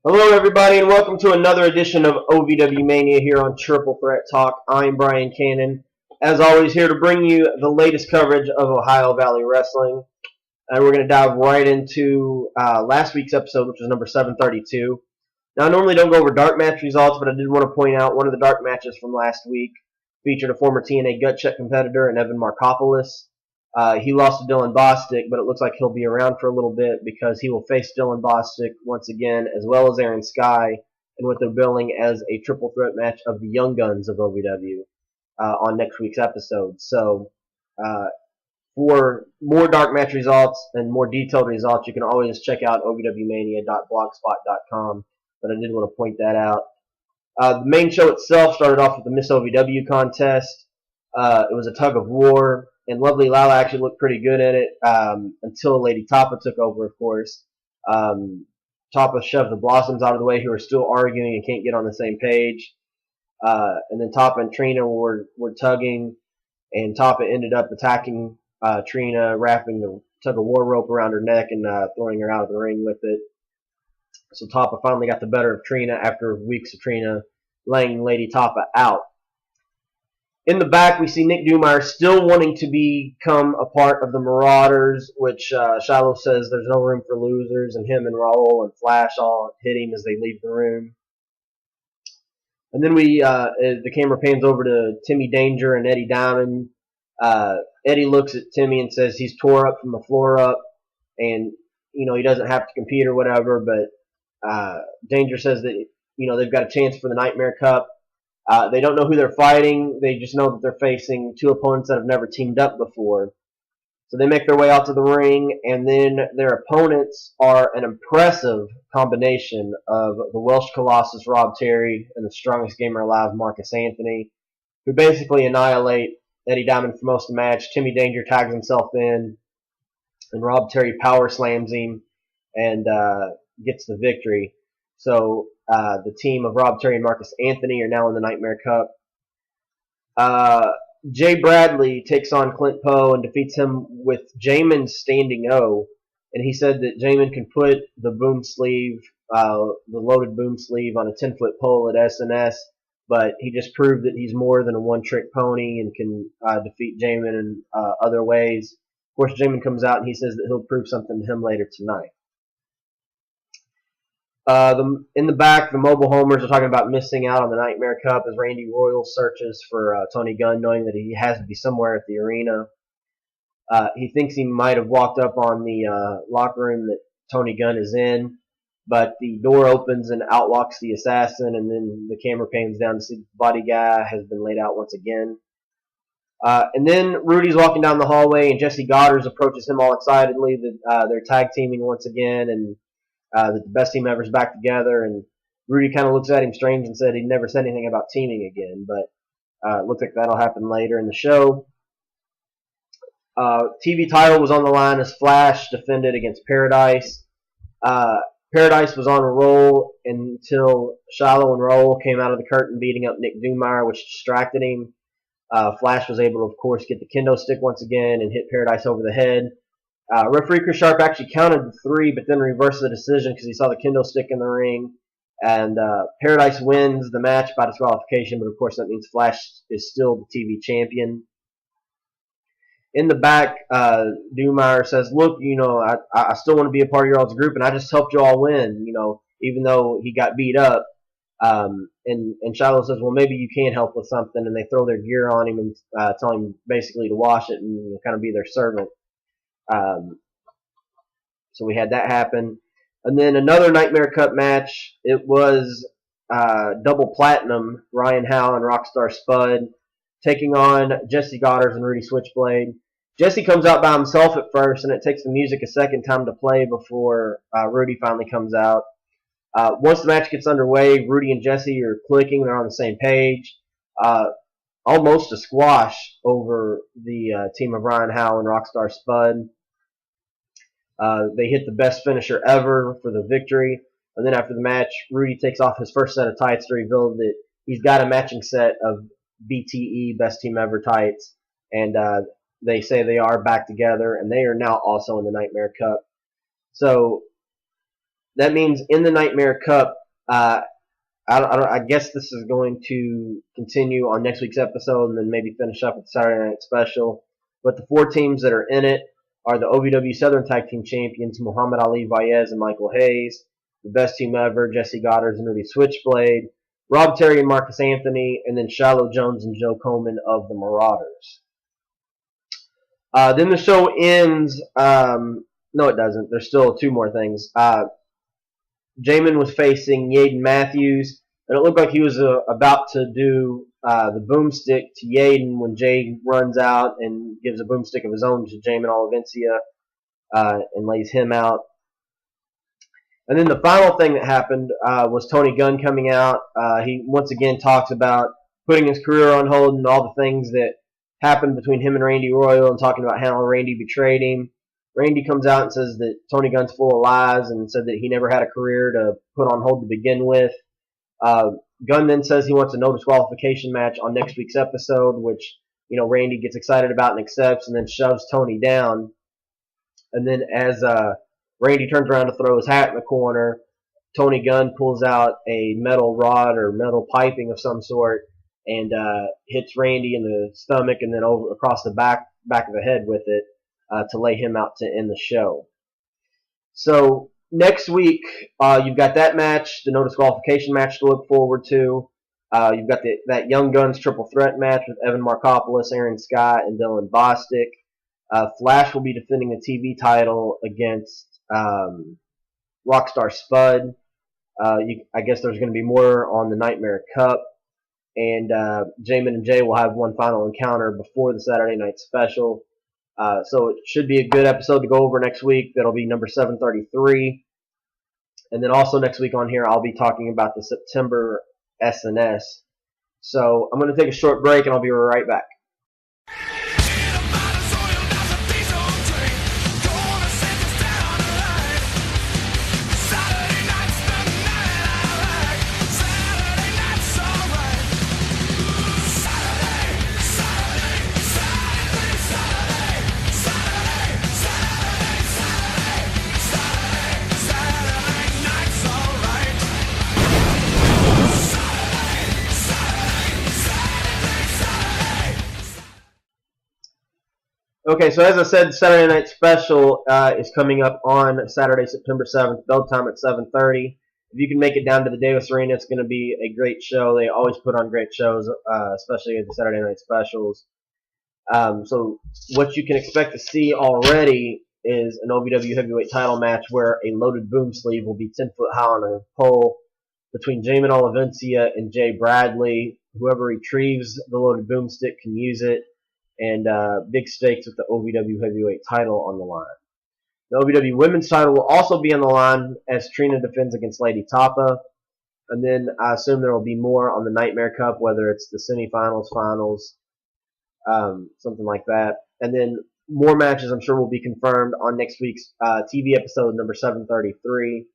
Hello, everybody, and welcome to another edition of OVWmania here on Triple Threat Talk. I'm Brian Cannon, as always, here to bring you the latest coverage of Ohio Valley Wrestling. And we're going to dive right into last week's episode, which was number 732. Now, I normally don't go over dark match results, but I did want to point out one of the dark matches from last week featured a former TNA gut check competitor and Evan Markopoulos. He lost to Dylan Bostic, but it looks like he'll be around for a little bit because he will face Dylan Bostic once again, as well as Aaron Sky, and what they're billing as a triple threat match of the Young Guns of OVW on next week's episode. So, for more dark match results and more detailed results, you can always check out ovwmania.blogspot.com. But I did want to point that out. The main show itself started off with the Miss OVW contest. It was a tug of war, and Lovely Lala actually looked pretty good in it until Lady Tapa took over, of course. Tapa shoved the Blossoms out of the way, who are still arguing and can't get on the same page. And then Tapa and Trina were tugging, and Tapa ended up attacking Trina, wrapping the tug of war rope around her neck and throwing her out of the ring with it. So Tapa finally got the better of Trina after weeks of Trina laying Lady Tapa out. In the back, we see Nick Dumeyer still wanting to become a part of the Marauders, which Shiloh says there's no room for losers, and him and Raul and Flash all hit him as they leave the room. And then the camera pans over to Timmy Danger and Eddie Diamond. Eddie looks at Timmy and says he's tore up from the floor up, and he doesn't have to compete or whatever. But Danger says that they've got a chance for the Nightmare Cup. They don't know who they're fighting. They just know that they're facing two opponents that have never teamed up before. So they make their way out to the ring, and then their opponents are an impressive combination of the Welsh Colossus, Rob Terry, and the strongest gamer alive, Marcus Anthony, who basically annihilate Eddie Diamond for most of the match. Timmy Danger tags himself in, and Rob Terry power slams him and gets the victory. So the team of Rob Terry and Marcus Anthony are now in the Nightmare Cup. Jay Bradley takes on Clint Poe and defeats him with Jamin's standing O. And he said that Jamin can put the boom sleeve, the loaded boom sleeve, on a 10-foot pole at SNS, but he just proved that he's more than a one-trick pony and can defeat Jamin in other ways. Of course, Jamin comes out and he says that he'll prove something to him later tonight. In the back, the mobile homers are talking about missing out on the Nightmare Cup as Randy Royal searches for Tony Gunn, knowing that he has to be somewhere at the arena. He thinks he might have walked up on the locker room that Tony Gunn is in, but the door opens and outlocks the assassin, and then the camera pans down to see the body guy has been laid out once again. And then Rudy's walking down the hallway, and Jesse Goddard approaches him all excitedly that they're tag teaming once again, and that the best team ever is back together. And Rudy kind of looks at him strange and said he'd never said anything about teaming again, but it looks like that'll happen later in the show. TV title was on the line as Flash defended against Paradise. Paradise was on a roll until Shiloh and Raul came out of the curtain beating up Nick Dumeyer, which distracted him. Flash was able to, of course, get the kendo stick once again and hit Paradise over the head. Referee Chris Sharp actually counted the 3, but then reversed the decision because he saw the kendo stick in the ring. And Paradise wins the match by disqualification, but of course that means Flash is still the TV champion. In the back, Dumeyer says, look, I still want to be a part of your all's group, and I just helped you all win, even though he got beat up. And Shiloh says, well, maybe you can help with something, and they throw their gear on him and tell him basically to wash it and kind of be their servant. So we had that happen. And then another Nightmare Cup match. It was double platinum, Ryan Howe and Rockstar Spud taking on Jesse Goddard and Rudy Switchblade. Jesse comes out by himself at first, and it takes the music a second time to play before Rudy finally comes out. Once the match gets underway, Rudy and Jesse are clicking. They're on the same page. Almost a squash over the team of Ryan Howe and Rockstar Spud. They hit the best finisher ever for the victory. And then after the match, Rudy takes off his first set of tights to reveal that he's got a matching set of BTE, Best Team Ever tights. And they say they are back together, and they are now also in the Nightmare Cup. So That means in the Nightmare Cup, I guess this is going to continue on next week's episode and then maybe finish up with the Saturday Night Special. But the 4 teams that are in it are the OVW Southern Tag Team Champions, Muhammad Ali Vaez and Michael Hayes, the Best Team Ever, Jesse Goddard and Rudy Switchblade, Rob Terry and Marcus Anthony, and then Shiloh Jones and Joe Coleman of the Marauders. Then the show ends. No, it doesn't. There's still 2 more things. Jamin was facing Yaden Matthews, and it looked like he was about to do the boomstick to Yaden when Jay runs out and gives a boomstick of his own to Jamin Olivencia and lays him out. And then the final thing that happened was Tony Gunn coming out. He once again talks about putting his career on hold and all the things that happened between him and Randy Royal and talking about how Randy betrayed him. Randy comes out and says that Tony Gunn's full of lies and said that he never had a career to put on hold to begin with. Gunn then says he wants a no disqualification match on next week's episode, which Randy gets excited about and accepts, and then shoves Tony down. And then as Randy turns around to throw his hat in the corner, Tony Gunn pulls out a metal rod or metal piping of some sort and hits Randy in the stomach and then over across the back of the head with it to lay him out to end the show. So next week, you've got that match, the no disqualification match to look forward to. You've got that Young Guns triple threat match with Evan Markopoulos, Aaron Scott, and Dylan Bostic. Flash will be defending the TV title against Rockstar Spud. I guess there's going to be more on the Nightmare Cup. And Jamin and Jay will have one final encounter before the Saturday Night Special. So it should be a good episode to go over next week. That'll be number 733. And then also next week on here, I'll be talking about the September SNS. So I'm going to take a short break, and I'll be right back. Okay, so as I said, Saturday Night Special is coming up on Saturday, September 7th, bell time at 7:30. If you can make it down to the Davis Arena, it's going to be a great show. They always put on great shows, especially at the Saturday Night Specials. So what you can expect to see already is an OVW heavyweight title match where a loaded boom sleeve will be 10 foot high on a pole between Jamin Olivencia and Jay Bradley. Whoever retrieves the loaded boomstick can use it. And big stakes with the OVW heavyweight title on the line. The OVW women's title will also be on the line as Trina defends against Lady Tapa. And then I assume there will be more on the Nightmare Cup, whether it's the semifinals, finals, something like that. And then more matches I'm sure will be confirmed on next week's TV episode number 733,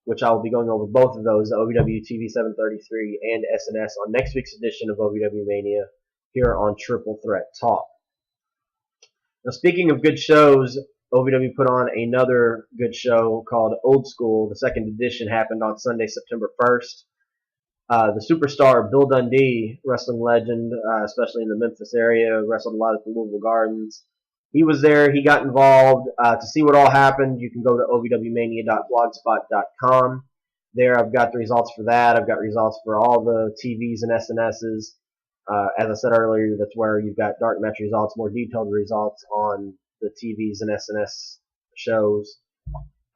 which I will be going over both of those, the OVW TV 733 and SNS, on next week's edition of OVWmania here on Triple Threat Talk. Now, speaking of good shows, OVW put on another good show called Old School. The second edition happened on Sunday, September 1st. The superstar Bill Dundee, wrestling legend, especially in the Memphis area, wrestled a lot at the Louisville Gardens. He was there. He got involved. To see what all happened, you can go to OVWmania.blogspot.com. There, I've got the results for that. I've got results for all the TVs and SNSs. As I said earlier, that's where you've got dark match results, more detailed results on the TVs and SNS shows.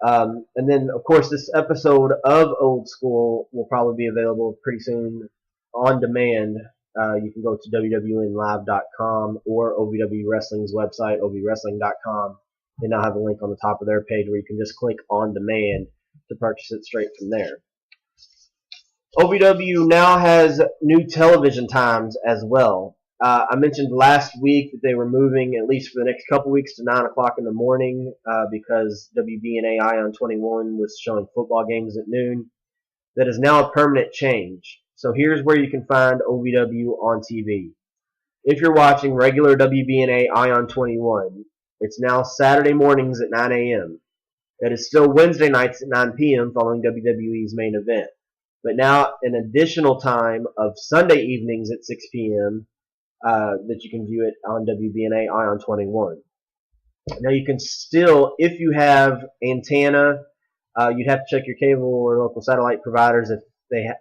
And then, of course, this episode of Old School will probably be available pretty soon on demand. You can go to wwnlive.com or OVW Wrestling's website, ovwrestling.com. They now have a link on the top of their page where you can just click on demand to purchase it straight from there. OVW now has new television times as well. I mentioned last week that they were moving, at least for the next couple weeks, to 9 o'clock in the morning because WBNA Ion 21 was showing football games at noon. That is now a permanent change. So here's where you can find OVW on TV. If you're watching regular WBNA Ion 21, it's now Saturday mornings at 9 a.m. It is still Wednesday nights at 9 p.m. following WWE's main event. But now an additional time of Sunday evenings at 6 p.m. That you can view it on WBNA Ion 21. Now you can still, if you have antenna, you'd have to check your cable or local satellite providers if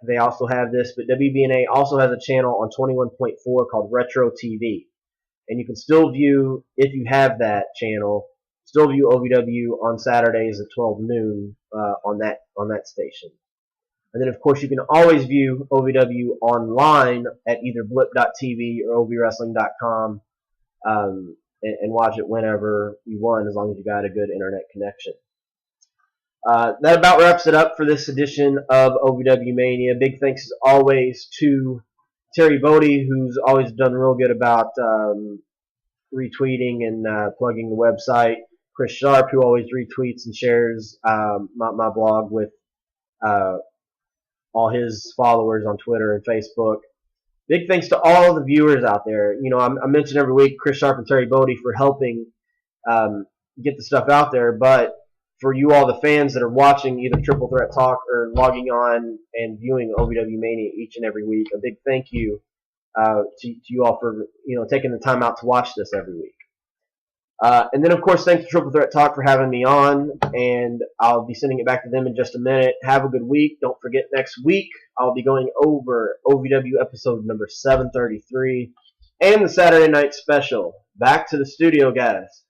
they also have this. But WBNA also has a channel on 21.4 called Retro TV, and you can still view, if you have that channel, still view OVW on Saturdays at 12 noon on that station. And then, of course, you can always view OVW online at either blip.tv or ovwrestling.com and watch it whenever you want, as long as you got a good internet connection. That about wraps it up for this edition of OVWmania. Big thanks, as always, to Terry Bodie, who's always done real good about retweeting and plugging the website. Chris Sharp, who always retweets and shares my blog with all his followers on Twitter and Facebook. Big thanks to all of the viewers out there. You know, I mention every week Chris Sharp and Terry Bodie for helping get the stuff out there, but for you all, the fans that are watching either Triple Threat Talk or logging on and viewing OVWmania each and every week, a big thank you to you all for taking the time out to watch this every week. And then, of course, thanks to Triple Threat Talk for having me on, and I'll be sending it back to them in just a minute. Have a good week. Don't forget, next week I'll be going over OVW episode number 733 and the Saturday night special. Back to the studio, guys.